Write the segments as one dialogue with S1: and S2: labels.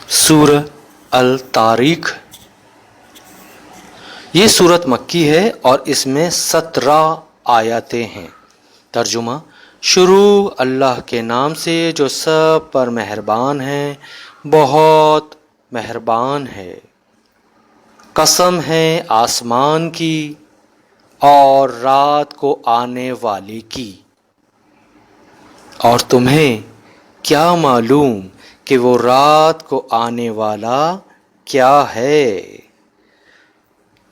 S1: سورہ الطارق، یہ سورت مکی ہے اور اس میں 17 آیاتیں ہیں۔ ترجمہ: شروع اللہ کے نام سے جو سب پر مہربان ہے، بہت مہربان ہے۔ قسم ہے آسمان کی اور رات کو آنے والے کی، اور تمہیں کیا معلوم کہ وہ رات کو آنے والا کیا ہے؟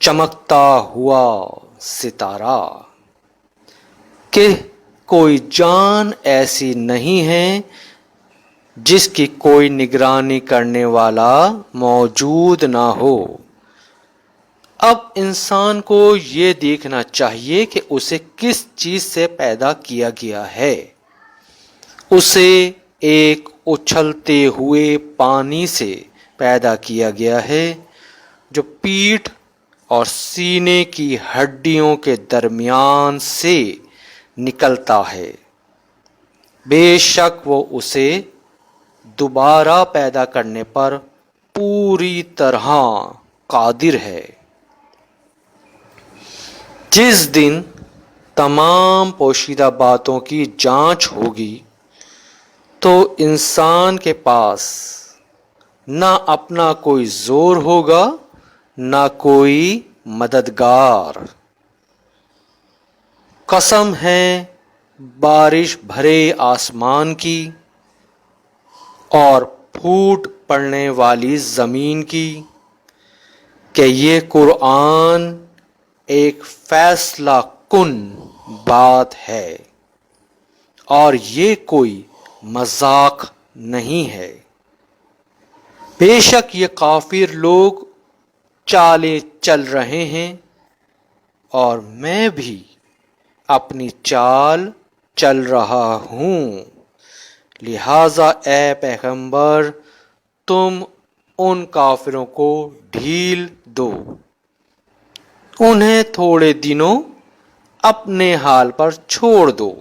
S1: چمکتا ہوا ستارہ، کہ کوئی جان ایسی نہیں ہے جس کی کوئی نگرانی کرنے والا موجود نہ ہو۔ اب انسان کو یہ دیکھنا چاہیے کہ اسے کس چیز سے پیدا کیا گیا ہے۔ اسے ایک اچھلتے ہوئے پانی سے پیدا کیا گیا ہے جو پیٹھ اور سینے کی ہڈیوں کے درمیان سے نکلتا ہے۔ بے شک وہ اسے دوبارہ پیدا کرنے پر پوری طرح قادر ہے۔ جس دن تمام پوشیدہ باتوں کی جانچ ہوگی تو انسان کے پاس نہ اپنا کوئی زور ہوگا نہ کوئی مددگار۔ قسم ہے بارش بھرے آسمان کی اور پھوٹ پڑنے والی زمین کی کہ یہ قرآن ایک فیصلہ کن بات ہے اور یہ کوئی مذاق نہیں ہے۔ بے شک یہ کافر لوگ چالیں چل رہے ہیں اور میں بھی اپنی چال چل رہا ہوں، لہذا اے پیغمبر تم ان کافروں کو ڈھیل دو، انہیں تھوڑے دنوں اپنے حال پر چھوڑ دو۔